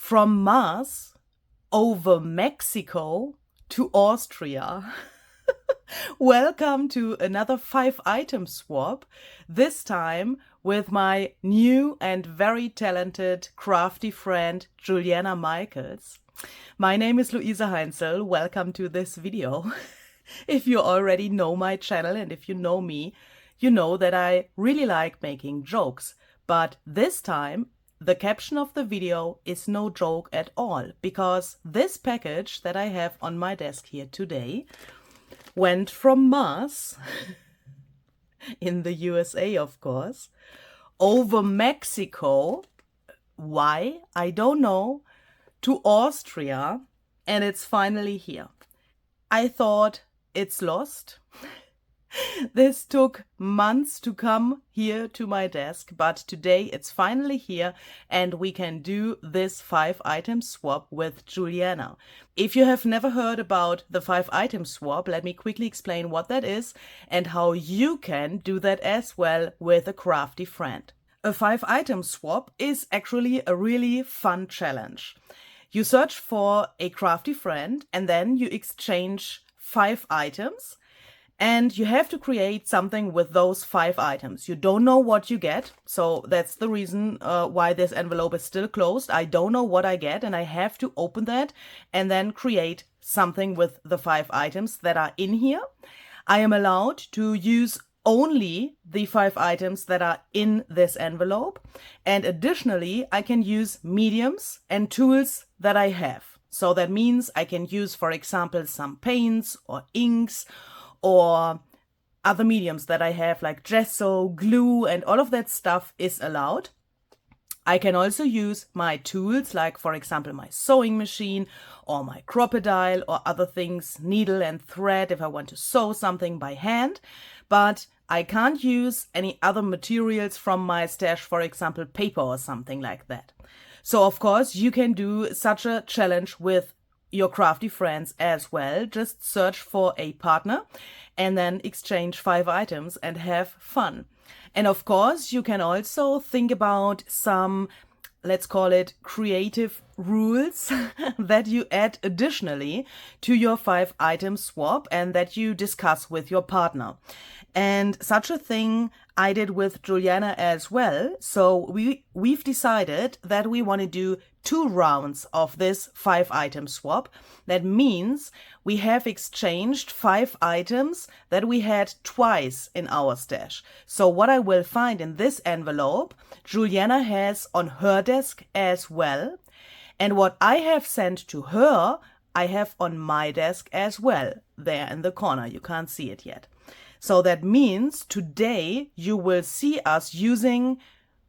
From Mars over Mexico to Austria. Welcome to another 5-item swap, this time with my new and very talented crafty friend Juliana Michaels. My name is Louise HEINZL. Welcome to this video. If you already know my channel and if you know me, you know that I really like making jokes, but this time the caption of the video is no joke at all, because this package that I have on my desk here today went from Mars, in the USA of course, over Mexico, why? I don't know, to Austria, and it's finally here. I thought it's lost. This took months to come here to my desk, but today it's finally here and we can do this 5-item swap with Juliana. If you have never heard about the 5-item swap, let me quickly explain what that is and how you can do that as well with a crafty friend. A 5-item swap is actually a really fun challenge. You search for a crafty friend and then you exchange 5 items. And you have to create something with those 5 items. You don't know what you get, so that's the reason why this envelope is still closed. I don't know what I get, and I have to open that and then create something with the 5 items that are in here. I am allowed to use only the 5 items that are in this envelope, and additionally I can use mediums and tools that I have. So that means I can use, for example, some paints or inks or other mediums that I have, like gesso, glue, and all of that stuff is allowed. I can also use my tools, like for example my sewing machine or my crocodile or other things, needle and thread if I want to sew something by hand, but I can't use any other materials from my stash, for example paper or something like that. So of course you can do such a challenge with your crafty friends as well. Just search for a partner and then exchange 5 items and have fun. And of course you can also think about some, let's call it creative rules that you add additionally to your 5-item swap and that you discuss with your partner. And such a thing I did with Juliana as well. So we've decided that we want to do 2 rounds of this 5-item swap. That means we have exchanged 5 items that we had twice in our stash. So what I will find in this envelope, Juliana has on her desk as well. And what I have sent to her, I have on my desk as well. There in the corner, you can't see it yet. So that means today you will see us using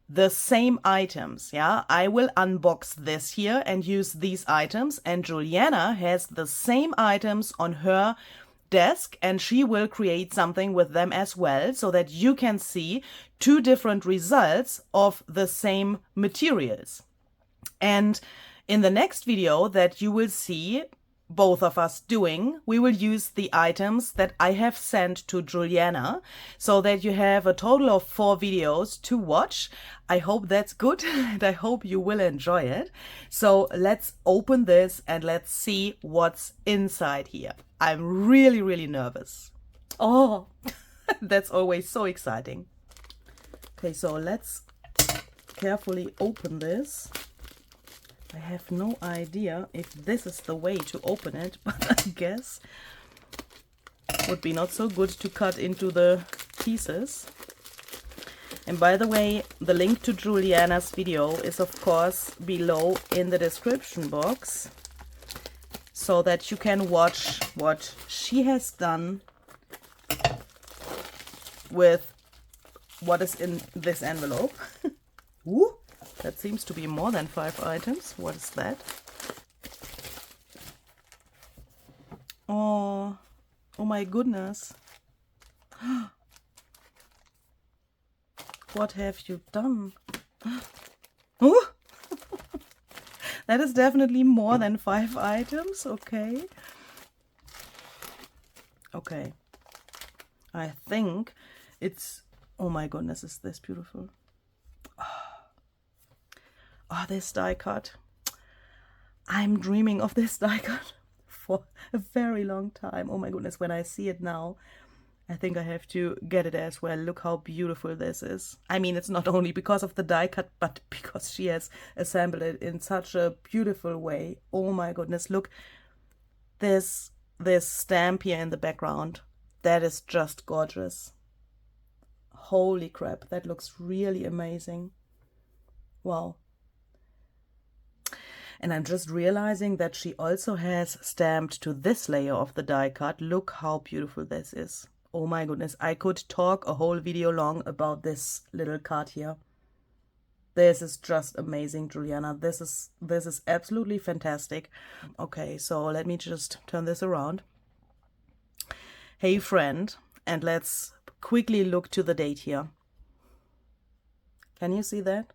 the same items, yeah? I will unbox this here and use these items, and Juliana has the same items on her desk and she will create something with them as well, so that you can see 2 different results of the same materials. And in the next video that you will see both of us doing, we will use the items that I have sent to Juliana, so that you have a total of 4 videos to watch. I hope that's good and I hope you will enjoy it. So let's open this and let's see what's inside here. I'm really nervous. Oh, that's always so exciting. Okay, so let's carefully open this. I have no idea if this is the way to open it, but I guess it would be not so good to cut into the pieces. And by the way, the link to Juliana's video is of course below in the description box, so that you can watch what she has done with what is in this envelope. Ooh. That seems to be more than 5 items. What is that? Oh my goodness. What have you done? Oh! That is definitely more than 5 items. Okay. Okay. I think it's... Oh my goodness, is this beautiful. Oh, this die cut. I'm dreaming of this die cut for a very long time. Oh my goodness, when I see it now, I think I have to get it as well. Look how beautiful this is. I mean, it's not only because of the die cut, but because she has assembled it in such a beautiful way. Oh my goodness, look. This stamp here in the background, that is just gorgeous. Holy crap, that looks really amazing. Wow. And I'm just realizing that she also has stamped to this layer of the die cut. Look how beautiful this is. Oh my goodness, I could talk a whole video long about this little card here. This is just amazing, Juliana. This is absolutely fantastic. Okay, so let me just turn this around. Hey friend, and let's quickly look to the date here. Can you see that?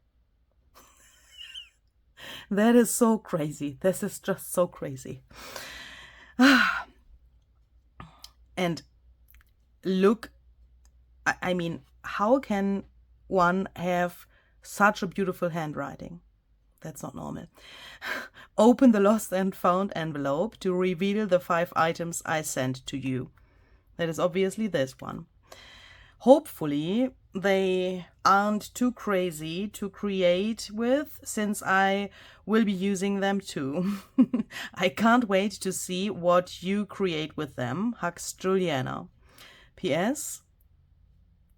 That is so crazy. This is just so crazy. And look, I mean, how can one have such a beautiful handwriting? That's not normal. Open the lost and found envelope to reveal the 5 items I sent to you. That is obviously this one. Hopefully they aren't too crazy to create with, since I will be using them too. I can't wait to see what you create with them. Hugs, Juliana. P.S.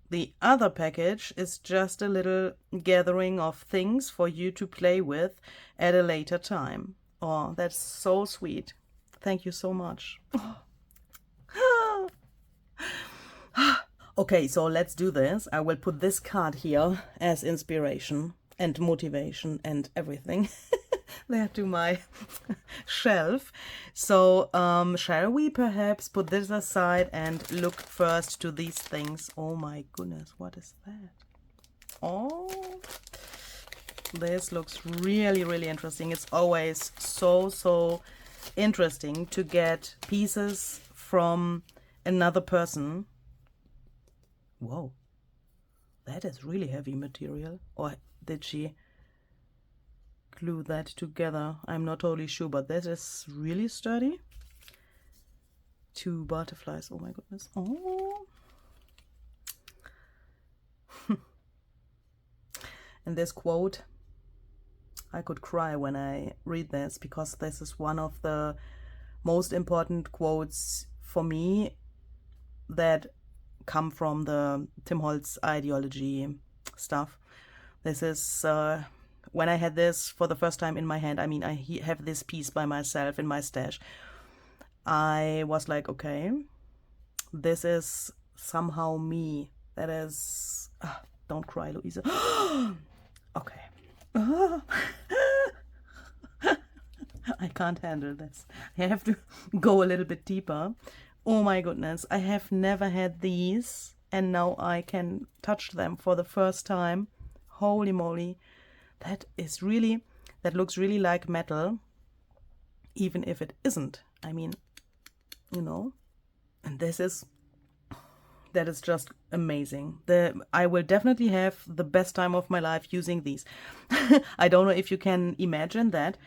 The other package is just a little gathering of things for you to play with at a later time. Oh, that's so sweet. Thank you so much. Okay, so let's do this. I will put this card here as inspiration and motivation and everything there to my shelf. So shall we perhaps put this aside and look first to these things? Oh my goodness, what is that? Oh, this looks really, really interesting. It's always so interesting to get pieces from another person. Whoa, that is really heavy material. Or did she glue that together? I'm not totally sure, but that is really sturdy. 2 butterflies, oh my goodness. Oh. And this quote, I could cry when I read this, because this is one of the most important quotes for me that come from the Tim Holtz ideology stuff. This is when I had this for the first time in my hand. I mean, I have this piece by myself in my stash. I was like, okay, this is somehow me. That is, don't cry, Louise. Okay. I can't handle this. I have to go a little bit deeper. Oh my goodness, I have never had these, and now I can touch them for the first time. Holy moly. That looks really like metal, even if it isn't. I mean, you know, and that is just amazing. I will definitely have the best time of my life using these. I don't know if you can imagine that.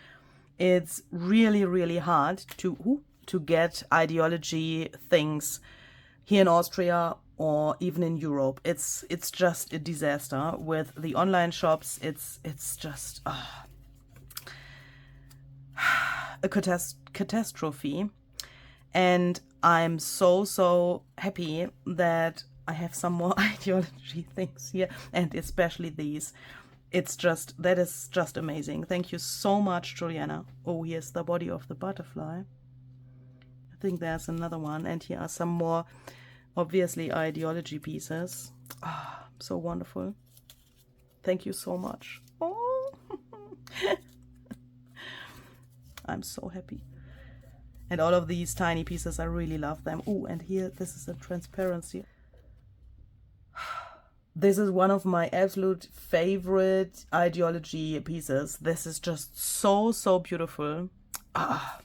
It's really hard to get ideology things here in Austria or even in Europe. It's just a disaster with the online shops. It's just a catastrophe. And I'm so happy that I have some more ideology things here, and especially these. That is just amazing. Thank you so much, Juliana. Oh, here's the body of the butterfly. I think there's another one, and here are some more, obviously, ideology pieces. Ah, so wonderful. Thank you so much. Oh, I'm so happy. And all of these tiny pieces, I really love them. Oh, and here, this is a transparency. This is one of my absolute favorite ideology pieces. This is just so beautiful. Ah.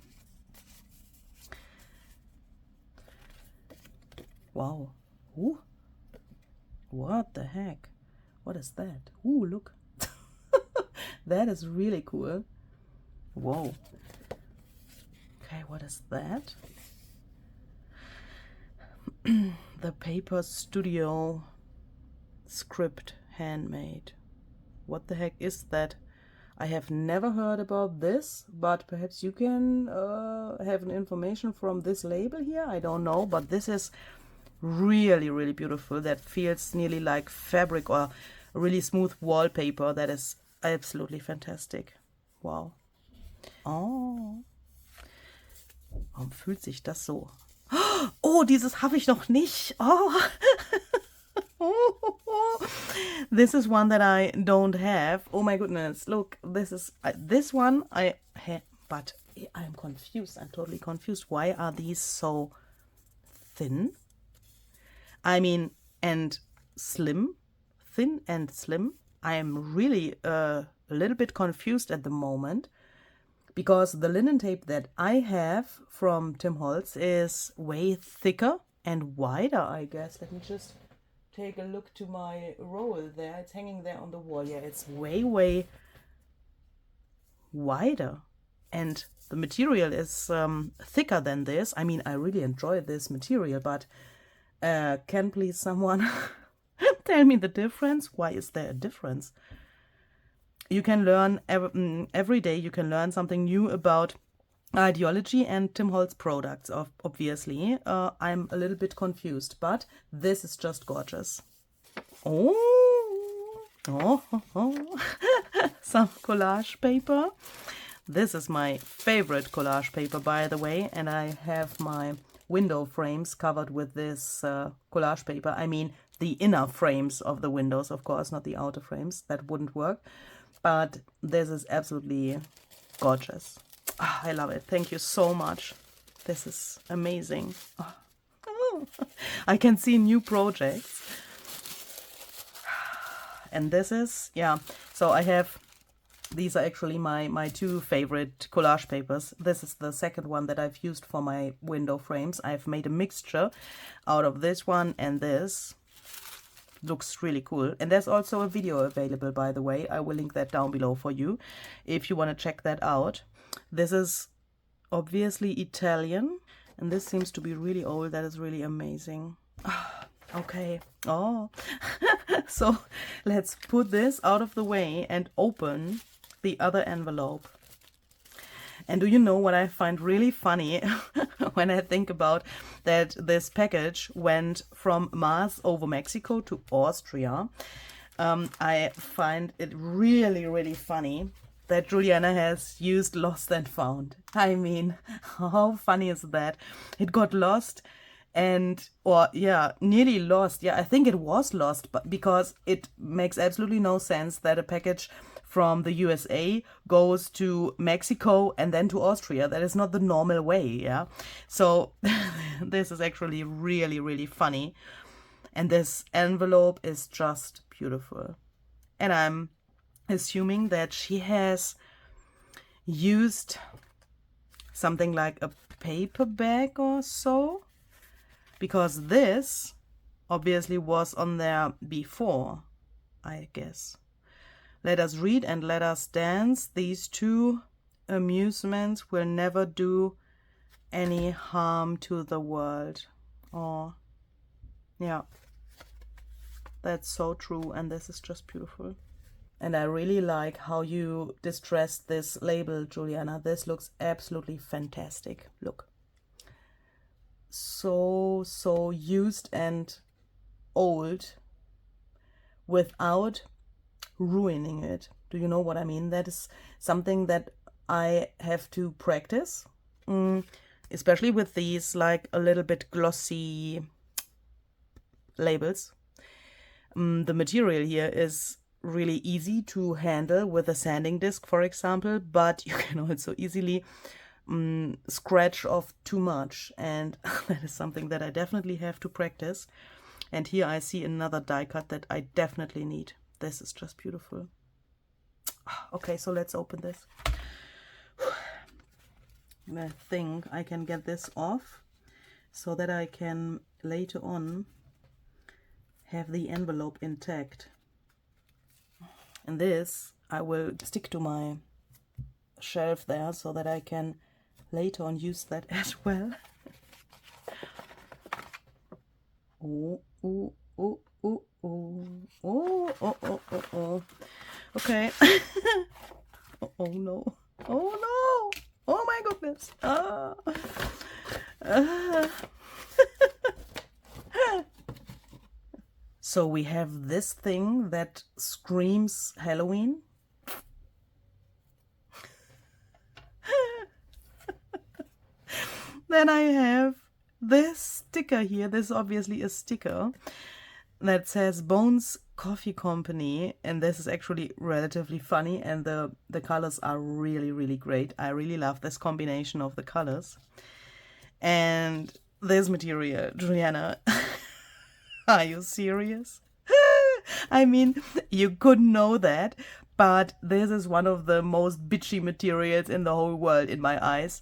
Wow. Ooh. What the heck? What is that? Ooh, look. That is really cool. Whoa. Okay, what is that? The Paper Studio script handmade. What the heck is that? I have never heard about this, but perhaps you can have an information from this label here. I don't know, but this is really, really beautiful. That feels nearly like fabric or a really smooth wallpaper. That is absolutely fantastic. Wow. Oh. Warum fühlt sich das so? Oh, dieses habe ich noch nicht. Oh. This is one that I don't have. Oh my goodness. Look, this is this one I have, but I'm confused. I'm totally confused. Why are these so thin? I mean, and slim. Thin and slim. I am really a little bit confused at the moment, because the linen tape that I have from Tim Holtz is way thicker and wider, I guess. Let me just take a look to my roll there. It's hanging there on the wall. Yeah, it's way, way wider. And the material is thicker than this. I mean, I really enjoy this material, but can please someone tell me the difference? Why is there a difference? You can learn every day, you can learn something new about ideology and Tim Holtz products, obviously. I'm a little bit confused, but this is just gorgeous. Oh. Some collage paper. This is my favorite collage paper, by the way, and I have my window frames covered with this collage paper. I mean, the inner frames of the windows, of course, not the outer frames. That wouldn't work. But this is absolutely gorgeous. Oh, I love it. Thank you so much. This is amazing. Oh. I can see new projects. And this is, yeah, so I have, these are actually my two favorite collage papers. This is the second one that I've used for my window frames. I've made a mixture out of this one and this. Looks really cool. And there's also a video available, by the way. I will link that down below for you if you want to check that out. This is obviously Italian, and this seems to be really old. That is really amazing. Okay. Oh. So let's put this out of the way and open the other envelope. And do you know what I find really funny when I think about that this package went from Mars over Mexico to Austria? I find it really, really funny that Juliana has used lost and found. I mean, how funny is that? It got lost and, or yeah, nearly lost. Yeah, I think it was lost, but because it makes absolutely no sense that a package from the USA goes to Mexico and then to Austria. That is not the normal way, yeah? So this is actually really, really funny. And this envelope is just beautiful. And I'm assuming that she has used something like a paper bag or so, because this obviously was on there before, I guess. Let us read and let us dance. These two amusements will never do any harm to the world. Oh, yeah. That's so true, and this is just beautiful. And I really like how you distressed this label, Juliana. This looks absolutely fantastic. Look. So used and old without ruining it. Do you know what I mean? That is something that I have to practice, especially with these like a little bit glossy labels. The material here is really easy to handle with a sanding disc, for example, but you can also easily scratch off too much, and that is something that I definitely have to practice. And here I see another die cut that I definitely need. This is just beautiful. Okay, so let's open this. I think I can get this off so that I can later on have the envelope intact. And this I will stick to my shelf there so that I can later on use that as well. Oh, oh, oh, oh, oh, oh, oh, oh, oh, oh. Okay. Oh no. Oh no. Oh my goodness. So we have this thing that screams Halloween. Then I have this sticker here. This is obviously a sticker that says Bones Coffee Company, and this is actually relatively funny, and the colors are really great. I really love this combination of the colors. And this material, Juliana, are you serious? I mean, you could know that, but this is one of the most bitchy materials in the whole world in my eyes.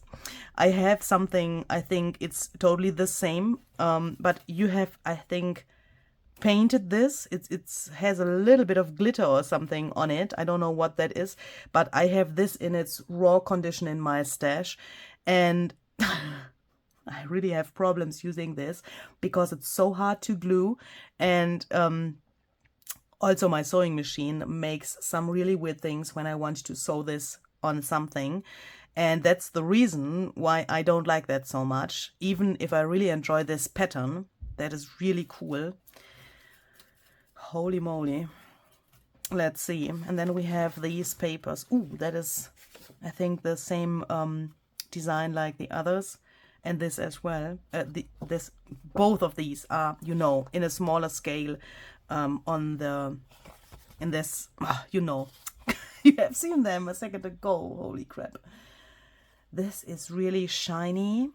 I have something, I think it's totally the same, but you have, I think, painted this. It has a little bit of glitter or something on it. I don't know what that is, but I have this in its raw condition in my stash, and I really have problems using this because it's so hard to glue, and also my sewing machine makes some really weird things when I want to sew this on something. And that's the reason why I don't like that so much, even if I really enjoy this pattern. That is really cool. Holy moly. Let's see. And then we have these papers. Ooh, that is, I think, the same design like the others. And this as well. Both of these are, you know, in a smaller scale in this, you know. You have seen them a second ago. Holy crap. This is really shiny.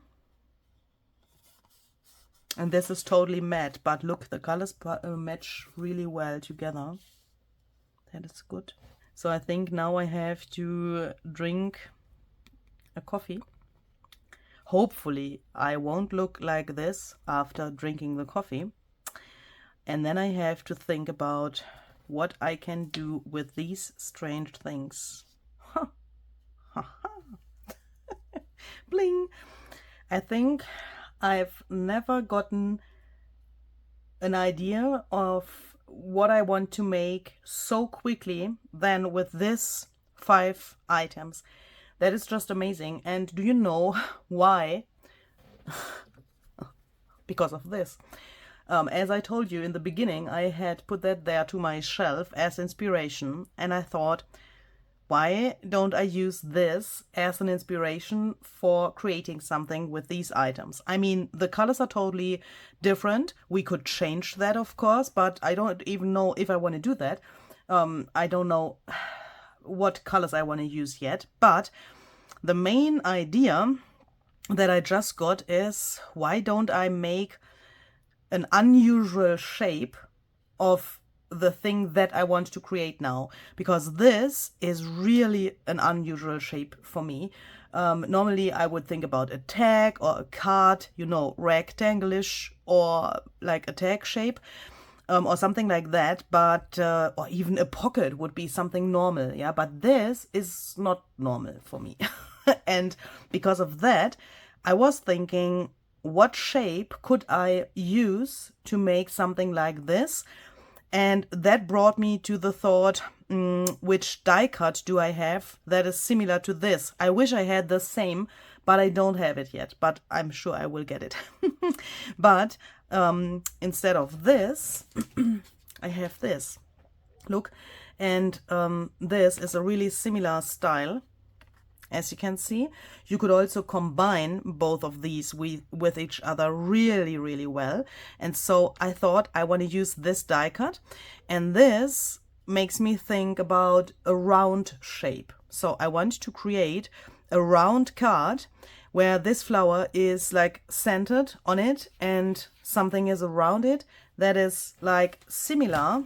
And this is totally matte, but look, the colors match really well together. That is good. So I think now I have to drink a coffee. Hopefully I won't look like this after drinking the coffee. And then I have to think about what I can do with these strange things. Bling! I think I've never gotten an idea of what I want to make so quickly than with this 5 items. That is just amazing. And do you know why? Because of this. As I told you in the beginning, I had put that there to my shelf as inspiration, and I thought, why don't I use this as an inspiration for creating something with these items? I mean, the colors are totally different. We could change that, of course, but I don't even know if I want to do that. I don't know what colors I want to use yet, but the main idea that I just got is, why don't I make an unusual shape of the thing that I want to create now, because this is really an unusual shape for me. Normally I would think about a tag or a card, you know, rectangle-ish, or like a tag shape, or something like that, but or even a pocket would be something normal, yeah, but this is not normal for me. And because of that, I was thinking, what shape could I use to make something like this? And that brought me to the thought, which die cut do I have that is similar to this? I wish I had the same, but I don't have it yet, but I'm sure I will get it. But instead of this, I have this. Look, and this is a really similar style. As you can see, you could also combine both of these with each other really well. And so I thought I want to use this die cut, and this makes me think about a round shape. So I want to create a round card where this flower is like centered on it and something is around it that is like similar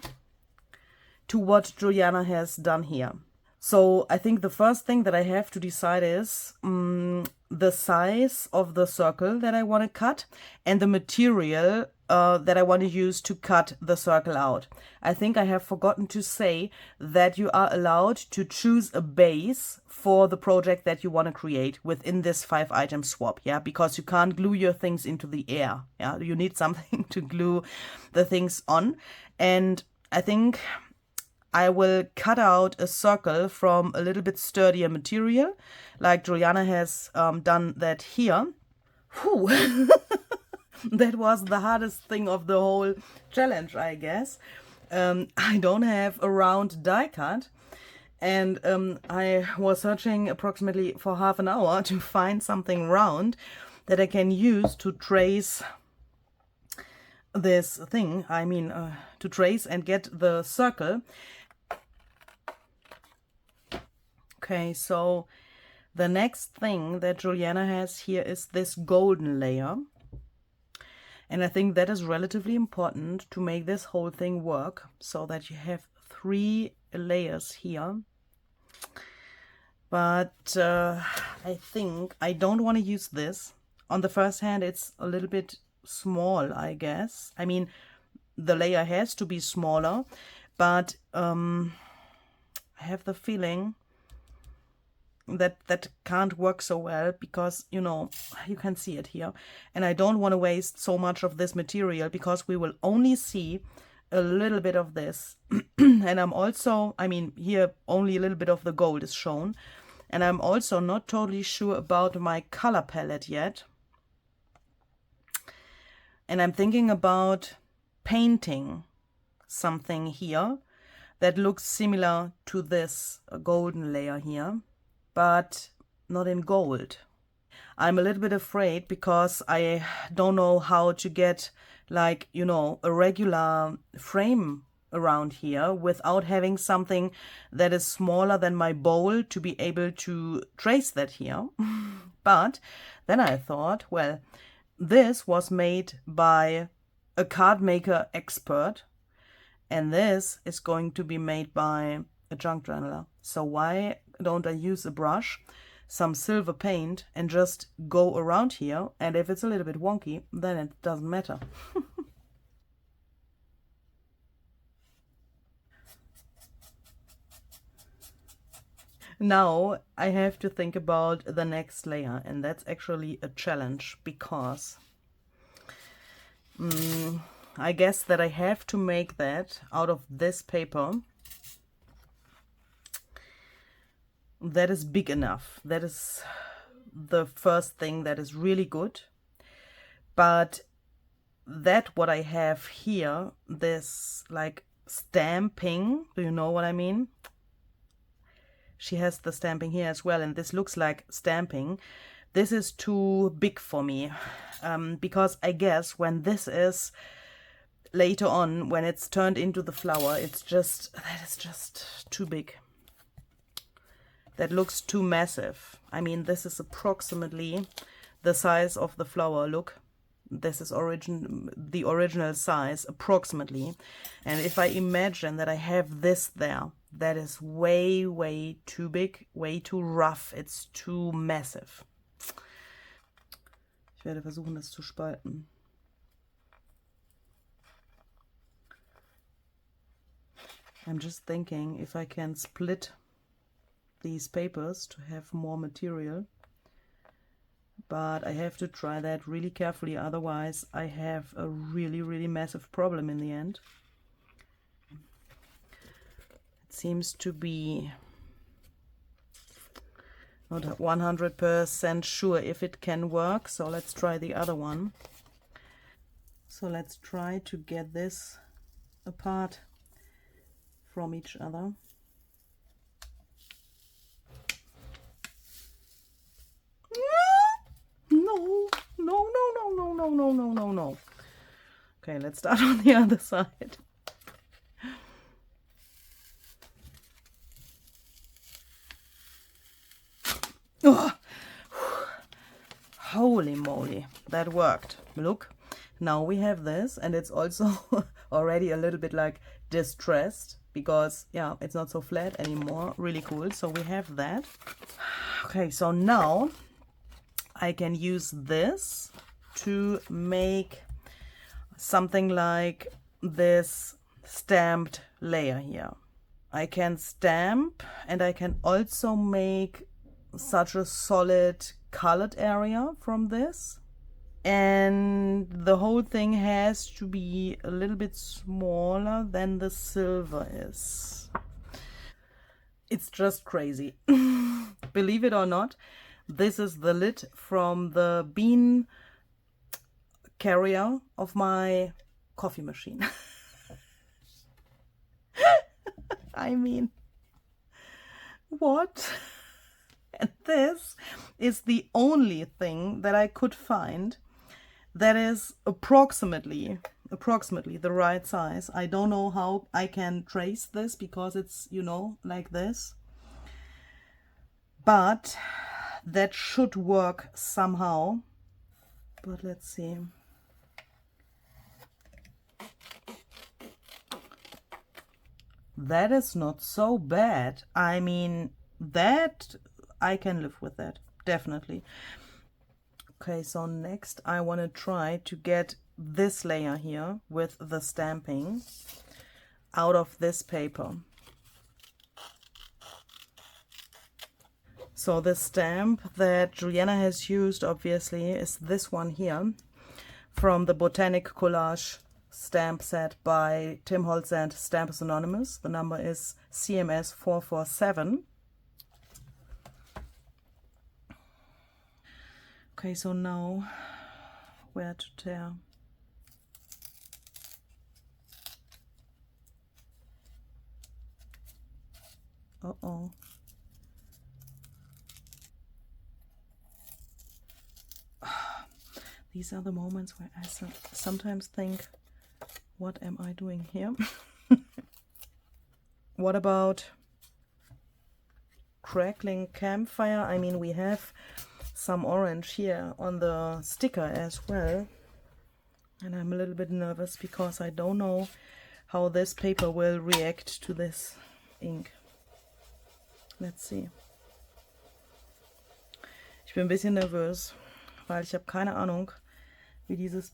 to what Juliana has done here. So I think the first thing that I have to decide is the size of the circle that I want to cut and the material that I want to use to cut the circle out. I think I have forgotten to say that you are allowed to choose a base for the project that you want to create within this 5-item swap, yeah, because you can't glue your things into the air, yeah, you need something to glue the things on. And I think I will cut out a circle from a little bit sturdier material, like Juliana has done that here. Whew. That was the hardest thing of the whole challenge, I guess. I don't have a round die cut, and I was searching approximately for half an hour to find something round that I can use to trace this thing. I mean, to trace and get the circle. Okay, so the next thing that Juliana has here is this golden layer. And I think that is relatively important to make this whole thing work, so that you have 3 layers here. But I think I don't want to use this. On the first hand, it's a little bit small, I guess. I mean, the layer has to be smaller, but I have the feeling that can't work so well, because, you know, you can see it here, and I don't want to waste so much of this material, because we will only see a little bit of this. And I'm also, I mean, here only a little bit of the gold is shown, and I'm also not totally sure about my color palette yet, and I'm thinking about painting something here that looks similar to this golden layer here, but not in gold. I'm a little bit afraid, because I don't know how to get, like, you know, a regular frame around here without having something that is smaller than my bowl to be able to trace that here. But then I thought, well, this was made by a card maker expert, and this is going to be made by a junk journaler. So why don't I use a brush, some silver paint, and just go around here, and if it's a little bit wonky, then it doesn't matter. Now I have to think about the next layer, and that's actually a challenge, because I guess that I have to make that out of this paper that is big enough. That is the first thing that is really good. But that what I have here, this like stamping, do you know what I mean? She has the stamping here as well, and this looks like stamping. This is too big for me, because I guess when this is later on, when it's turned into the flower, that is just too big. That looks too massive. I mean, this is approximately the size of the flower. Look, this is the original size, approximately. And if I imagine that I have this there, that is way, way too big, way too rough. It's too massive. Ich werde versuchen, das zu spalten. I'm just thinking if I can split these papers to have more material, but I have to try that really carefully, otherwise I have a really, really massive problem in the end. It seems to be not 100% sure if it can work, so let's try the other one. So let's try to get this apart from each other. No. Okay, let's start on the other side. Oh, holy moly, that worked. Look, now we have this, and it's also already a little bit like distressed, because yeah, it's not so flat anymore. Really cool. So we have that. Okay, so now I can use this to make, something like this stamped layer here. I can stamp, and I can also make such a solid colored area from this. And the whole thing has to be a little bit smaller than the silver is. It's just crazy. Believe it or not, this is the lid from the bean carrier of my coffee machine. I mean, what? And this is the only thing that I could find that is approximately the right size. I don't know how I can trace this because it's, you know, like this. But that should work somehow. But let's see. That is not so bad. I mean, that I can live with that, definitely. Okay, so next I want to try to get this layer here with the stamping out of this paper. So the stamp that Juliana has used, obviously, is this one here from the Botanic Collage stamp set by Tim Holtz and Stampers Anonymous. The number is CMS 447. Okay, so now where to tear? Uh-oh. These are the moments where I sometimes think, what am I doing here? What about crackling campfire? I mean, we have some orange here on the sticker as well. And I'm a little bit nervous because I don't know how this paper will react to this ink. Let's see. Ich bin ein bisschen nervös, weil ich habe keine Ahnung, wie dieses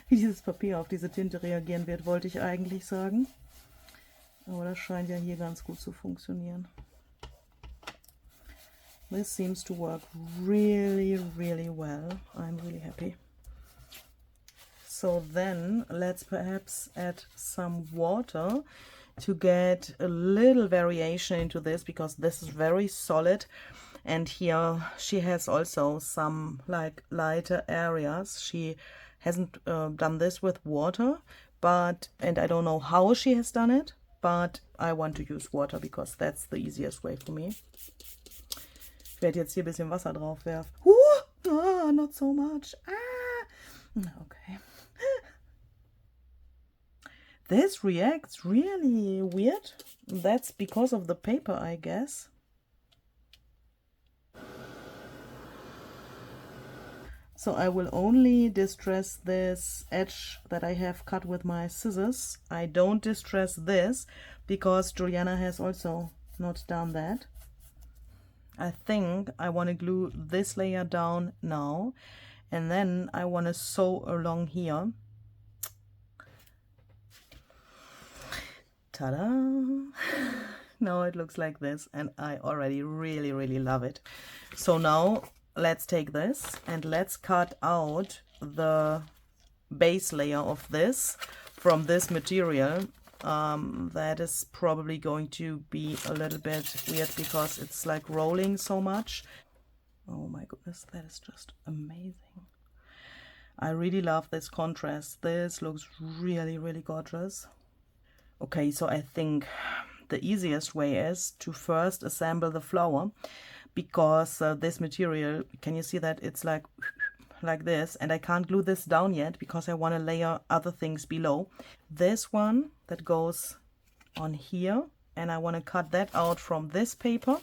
wie dieses Papier auf diese Tinte reagieren wird, wollte ich eigentlich sagen. Aber das scheint ja hier ganz gut zu funktionieren. This seems to work really, really well. I'm really happy. So then let's perhaps add some water to get a little variation into this, because this is very solid. And here she has also some like lighter areas. She hasn't done this with water, and I don't know how she has done it, but I want to use water because that's the easiest way for me. Ich werde jetzt hier ein bisschen Wasser drauf werfen. Not so much. Okay. This reacts really weird. That's because of the paper, I guess. So I will only distress this edge that I have cut with my scissors. I don't distress this because Juliana has also not done that. I think I want to glue this layer down now, and then I want to sew along here. Ta-da! Now it looks like this, and I already really, really love it. So now let's take this and let's cut out the base layer of this from this material. That is probably going to be a little bit weird because it's like rolling so much. Oh my goodness, that is just amazing. I really love this contrast. This looks really, really gorgeous. Okay, so I think the easiest way is to first assemble the flower, because this material, can you see that it's like this, and I can't glue this down yet because I want to layer other things below. This one that goes on here, and I want to cut that out from this paper,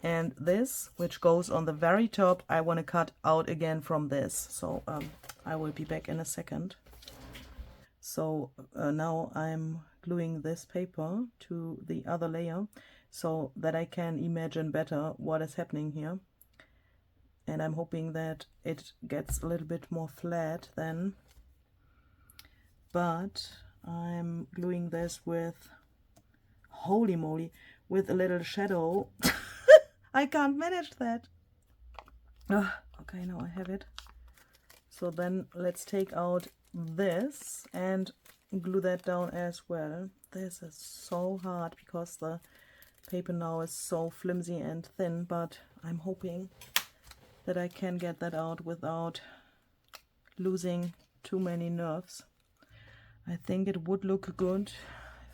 and this which goes on the very top I want to cut out again from this. So I will be back in a second. So now I'm gluing this paper to the other layer so that I can imagine better what is happening here. and I'm hoping that it gets a little bit more flat then. But I'm gluing this with, holy moly, with a little shadow. I can't manage that. Okay, now I have it. So then let's take out this and glue that down as well. This is so hard because the paper now is so flimsy and thin, but I'm hoping that I can get that out without losing too many nerves. I think it would look good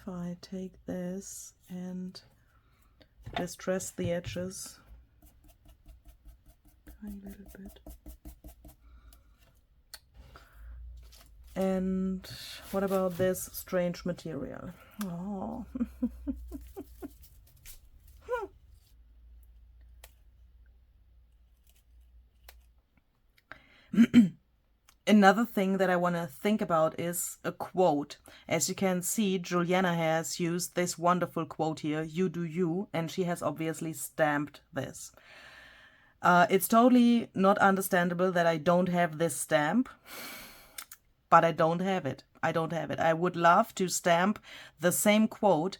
if I take this and distress the edges a little bit. And what about this strange material? Oh. Another thing that I want to think about is a quote. As you can see, Juliana has used this wonderful quote here, "You do you," and she has obviously stamped this. It's totally not understandable that I don't have this stamp, but I don't have it. I don't have it. I would love to stamp the same quote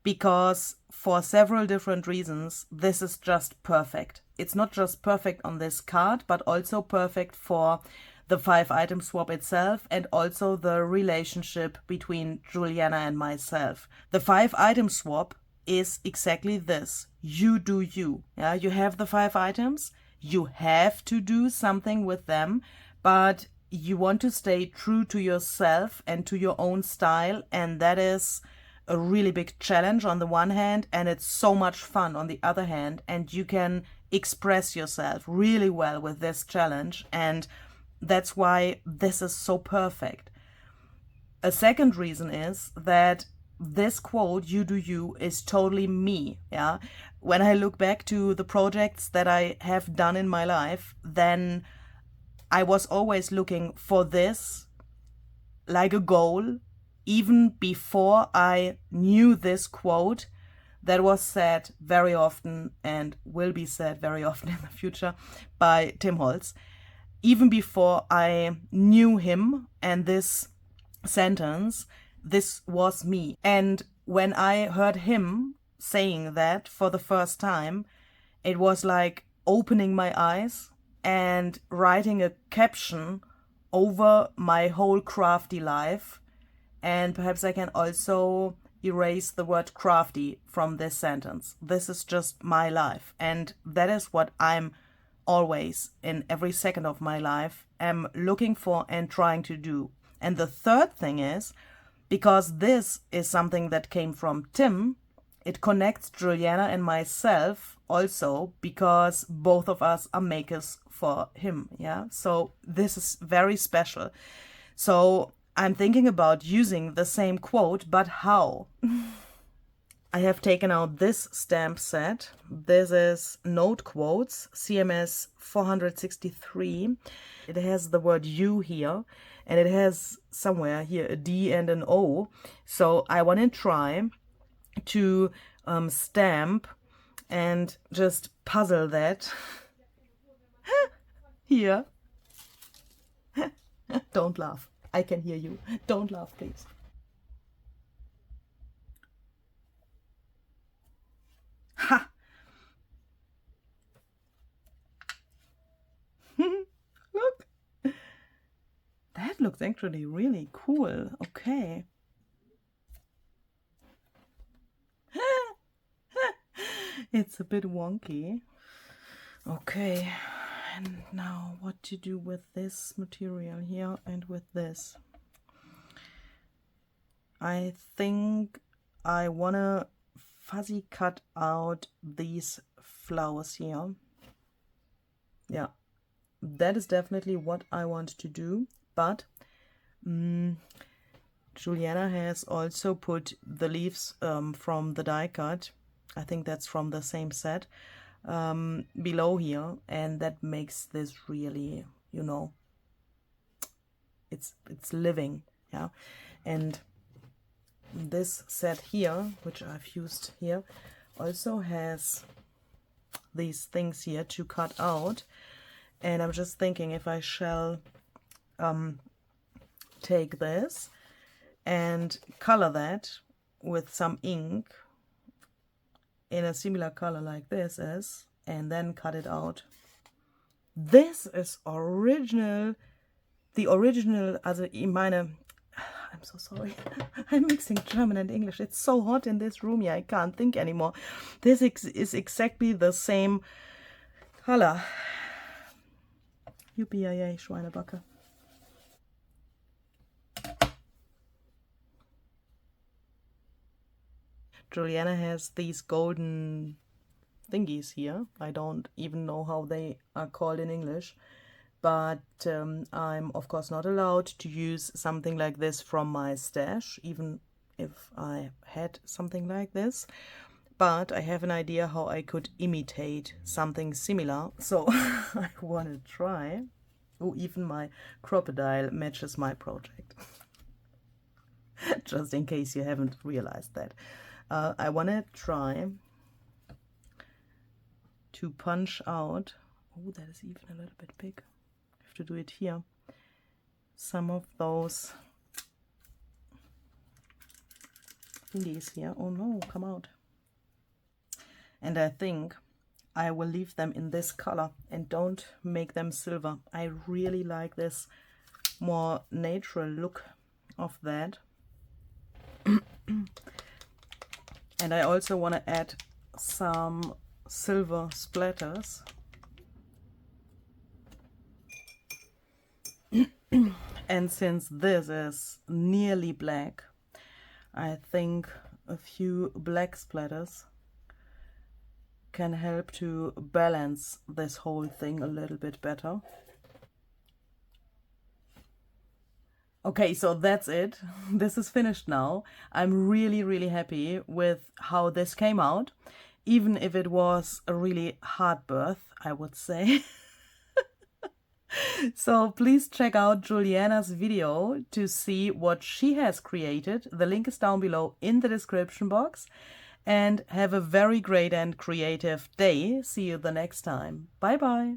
because for several different reasons, this is just perfect. It's not just perfect on this card, but also perfect for the 5-item swap itself and also the relationship between Juliana and myself. The 5-item swap is exactly this. You do you. Yeah, you have the 5 items. You have to do something with them, but you want to stay true to yourself and to your own style, and that is a really big challenge on the one hand, and it's so much fun on the other hand, and you can express yourself really well with this challenge, and that's why this is so perfect. A second reason is that this quote, "You do you," is totally me. Yeah, when I look back to the projects that I have done in my life, then I was always looking for this like a goal, even before I knew this quote that was said very often and will be said very often in the future by Tim Holtz. Even before I knew him and this sentence, this was me. And when I heard him saying that for the first time, it was like opening my eyes and writing a caption over my whole crafty life. And perhaps I can also erase the word crafty from this sentence. This is just my life. And that is what I'm always, in every second of my life, am looking for and trying to do. And the third thing is, because this is something that came from Tim, it connects Juliana and myself also, because both of us are makers for him. Yeah, so this is very special. So I'm thinking about using the same quote, but how? I have taken out this stamp set. This is Note Quotes, CMS 463. It has the word you here, and it has somewhere here a D and an O. So I want to try to stamp and just puzzle that here. Don't laugh. I can hear you. Don't laugh, please. Ha! Look! That looks actually really cool. Okay. It's a bit wonky. Okay, and now what to do with this material here and with this? I think I wanna fuzzy cut out these flowers here. Yeah, that is definitely what I want to do, but Juliana has also put the leaves from the die cut, I think that's from the same set, below here, and that makes this really, you know, it's living. Yeah, and this set here, which I've used here, also has these things here to cut out, And I'm just thinking if I shall take this and color that with some ink in a similar color like this is, and then cut it out. This is original. The original, also ich meine, I'm so sorry. I'm mixing German and English. It's so hot in this room here, I can't think anymore. This is exactly the same color. Yippie-yay, Schweinebacke. Juliana has these golden thingies here. I don't even know how they are called in English. But I'm of course not allowed to use something like this from my stash, even if I had something like this. But I have an idea how I could imitate something similar, so I want to try. Oh, even my crocodile matches my project. Just in case you haven't realized that. I want to try to punch out. Oh, that is even a little bit big. I have to do it here. Some of those thingies here. Oh no, come out. And I think I will leave them in this color and don't make them silver. I really like this more natural look of that. And I also want to add some silver splatters. And since this is nearly black, I think a few black splatters can help to balance this whole thing a little bit better. Okay, so that's it. This is finished now. I'm really happy with how this came out, even if it was a really hard birth, I would say. So please check out Juliana's video to see what she has created. The link is down below in the description box. And have a very great and creative day. See you the next time. Bye bye.